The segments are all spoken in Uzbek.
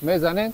mezanin.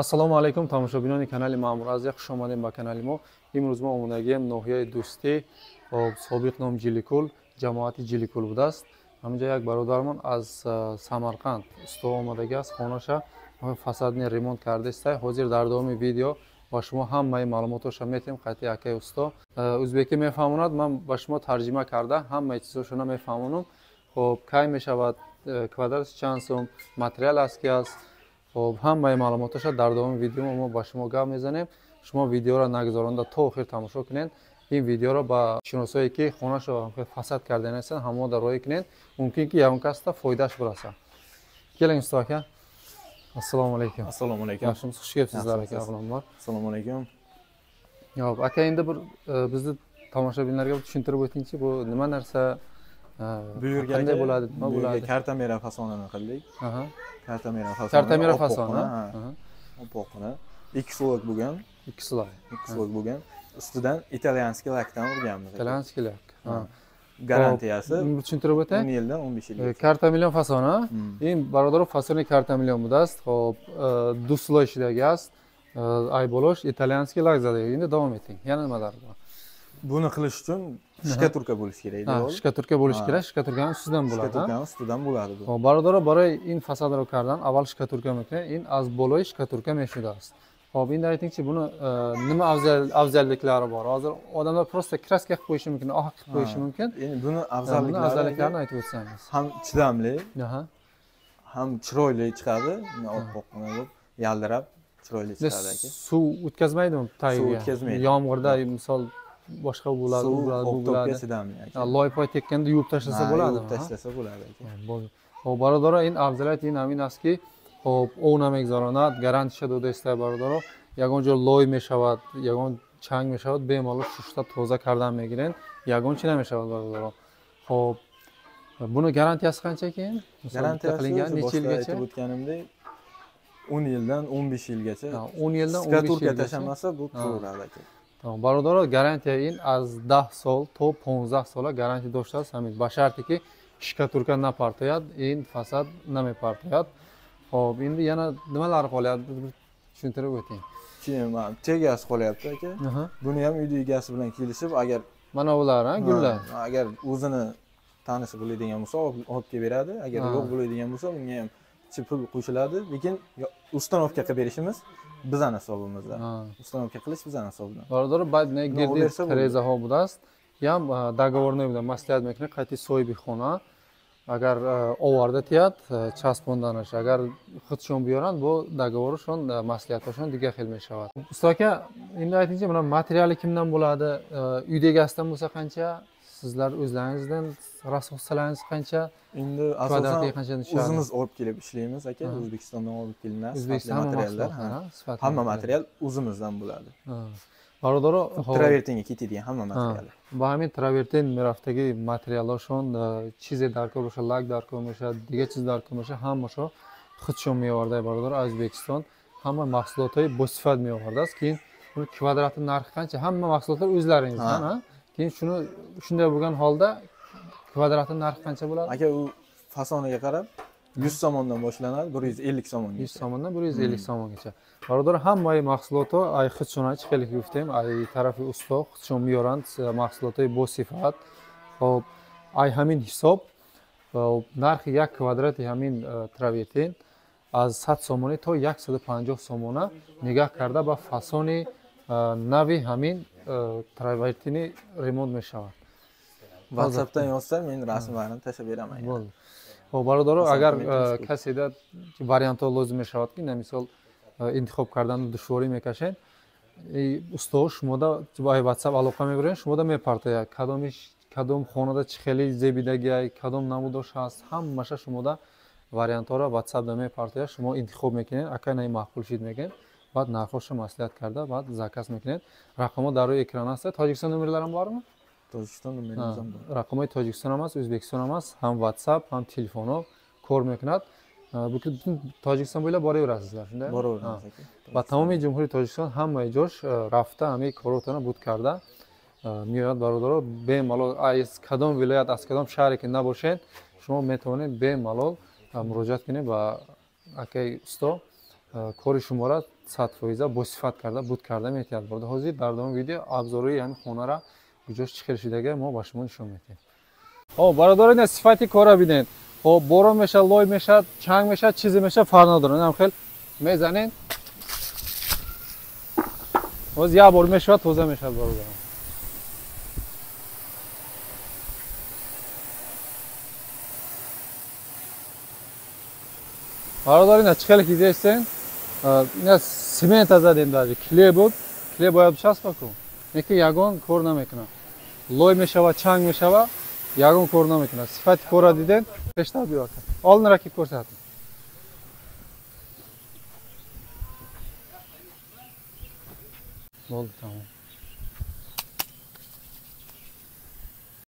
Ассалому алайкум тамошобинони канали Маъмур-Азия, хуш омадем ба канали мо. Имрӯз мо омадагием ноҳияи Дӯстӣ, собиқ ном Ҷиликӯл, ҷамоати Ҷиликӯл будааст. Ҳаминҷа як бародармон аз Самарқанд усто омадагиаст, хонаша фасадни ремонт кардааст. Ҳозир дар давоми видео ба шумо ҳамаи маълумотоша метем қати акаи усто. Ӯзбекӣ мефаҳмонад, ман ба шумо тарҷима карда ҳамаи чизошона мефаҳмонам. Хоб кай мешавад, квадрати чанд сум, материал аст ки аст. خب همه معلوماتش در دوام ویدیو ما با شما گپ میزنیم. شما ویدیو را نگذارنده تا آخر تماشا کنین. این ویدیو را با شناسایی که خونش را فساد کردن هستن همه در راه کنین. ممکن که اون کس تا فایدهش برسه. کلین استاکه. السلام علیکم. السلام علیکم. yaxshimisiz? Xush kelibsiz aka avvalambor. Assalomu alaykum. Yo'q, aka endi bir bizni tomoshabinlarga tushuntirib o'tingchi, bu nima narsa? Bu yerga qanday bo'ladi, nima bo'ladi? Kartamera fasonini qildik. Aha. Kartamera fasoni. Oppoqni. 2 slot bo'lgan. 2 slot. 2 slot bo'lgan. Ustidan italyanskiy lakdan urganmiz. Italyanskiy lak. Ha. Garantiyasi tushuntirib o'tay. 10 yildan 15 yilgacha. Kartamilyon fasoni. In barodar fasoni kartamilyon budast. Xo'p, duslo ishidagi ast. Ay bo'lish italyanskiy lak zada. Endi davom eting. Yana nimalar bor? Buni qilish uchun shkaturka bo'lish kerak edi. Shkaturka bo'lish kerak. Shkaturkaning ustidan bo'ladi. Shkaturkaning ustidan bo'ladi bu. Xo'p, barodar برای این فساد رو کردن اول shkaturka میکنه. این از بالای shkaturka میشده است. خب این aytingchi buni nima afzalliklari bor? Hozir odamlar prosta kraska qilib qo'yishi mumkin, oq qilib qo'yishi mumkin. Endi buni afzalliklarini aytib o'tsangiz. Ham chidamli, ham chiroyli chiqadi. Oppoq bo'lib, yaldirab chiroyli chiqadi aka. Suv o'tkazmaydimi tagiga? Suv o'tkazmaydi. Yomg'irda misol boshqa bo'ladi, bu bo'ladi. Loy-poy tekkanda yuvib tashlasa bo'ladimi? Yuvib tashlasa bo'ladi aka. خب برادر این افضلیت این همین است که خب او نمیگذاراند گارانتی شده است برادر یگان جو لوی میشود یگان چنگ میشود به مالو ششتا توزه کردن میگیرن یگان چی نمیشود برادر خب bunu garantiyasi qancha keyin? Garantiyasi necha yilgacha? O'tganimdek 10 yildan 15 yilgacha. 10 yildan 15 yilgacha. Shkaturka tashamasa bu turaveradi aka. Tamam, برادر garantiya in az 10 سال تا 15 سال garanti داشته است همین با شرطی که shkaturka napartayad, in fasad namipartayad. Xo'p, endi yana nimalar qolyapti? Tushuntirib o'ting. Keyin men tegasi qolyapti aka. Buni ham uyda egasi bilan kelishib, agar mana ular, gullar. Agar o'zini tanisi bo'ladigan bo'lsa, olib kelib beradi. Agar yo'q bo'ladigan bo'lsa, unga ham pul qo'shiladi, lekin ustanovka qilib berishimiz bizning hisobimizda. Ustanovka qilish bizning hisobimizda. Barodar, ba'd ne girdi Terezaho budast. Yam договорной bilan maslahat میکنه قطعی صاحب خونه اگر آورده تیاد چسبوندنش اگر خودشون بیارن با договорشون maslahatشون دیگه خیلی میشود. استاکا endi aytingchi, mana materiali kimdan bo'ladi? Uyda egasidan bo'lsa qancha? Sizlar o'zlaringizdan rasorsalaringiz qancha? Endi asosan o'zimiz olib kelib ishlaymiz aka. O'zbekistondan olib kelinadi. O'zbekiston materiallar, hamma material o'zimizdan bo'ladi. برادر travertinga ketadigan hamma material. با همین travertin میرفتگی متریالاشون چیزی در کار باشه، لک در کار باشه، دیگه چیز در کار باشه، همه‌شو خودشون میآورده برادر از ازبکستان. همه محصولاتای با صفت میآورده است که این kvadratı narxi qancha? Hamma mahsulotlar o'zlaringizdan, ha? Keyin shuni shunday bo'lgan holda Kvadratning narxi qancha bo'ladi? Aka, u fasoniga qarab 100 so'mdan boshlanadi, 150 so'mgacha. 100 so'mdan 150 so'mgacha. Baroдар, ҳамаи маҳсулото ай худшона чӣ хеле гуфтем, ай тарафи усто худшон миёранд маҳсулотои бо сифат. Хоб, ай ҳамин ҳисоб нархи 1 квадрати ҳамин травертин аз 100 сомонӣ то 150 сомона нигаҳ карда ба фасони нави ҳамин травертини ремонт мешавад. WhatsAppdan yozsa, men rasmlarini tashlab beraman. Bo'ldi. Xo'p, barodaро, agar kasida вариантҳо лозим мешавад ки намисол интихоб кардан душворӣ мекашед, усто шумода ба WhatsApp алоқа мегиред, шумода мепартояд кадом хонада чӣ хеле зебидагиай, кадом намудош ҳаст, ҳамаша шумода вариантҳоро WhatsAppда мепартояд, шумо интихоб мекунед, акай наи маъқул шид мегӯед, баъд нархоша маслиҳат карда, баъд заказ мекунед. Рақамҳо дар рӯи экран аст. Тоҷикистон номерларам борmi? Tojikiston nomerimiz ham bor. Raqamlar Tojikiston emas, O'zbekiston emas, ham WhatsApp, ham telefonno kor mekunad. Butun Tojikiston bo'ylab boraverasizlar, shunday? Boraveramiz aka. Va tamomiy Jumhuriy Tojikiston hamma josh rafta hamik korotana bud karda. Миёяд бародаро бемалол аз кадом вилоят, аз кадом шаҳре ки набошед, шумо метавонед бемалол муроҷиат кунед ба акай усто, кори шуморо 100% босифат карда буд карда метавонад. Бародар, ҳозир дар давоми видео абзорҳои ҳамин хонара куҷош чӣ хел шудага мо ба шумо нишон медиҳем. Хоб, бародарон, ин сифати кора бинед. Хоб, борон мешад, лой мешад, чанг мешад, чизе мешад, фарқ надорад. Ин ҳам хел мезанед. ҳозир як бор мешавад, тоза мешавад, бародарон. Бародарон, чӣ хел ки дестен? Ин симент задем даже, клей буд, клей бояд часпа кун. Неки ягон кор намекунад. Лой мешавад, чанг мешавад, ягон кор намекунад. Сифати кора диден, пештар биёр. Олин ракиб көрсатам. Bo'ldi, tamom.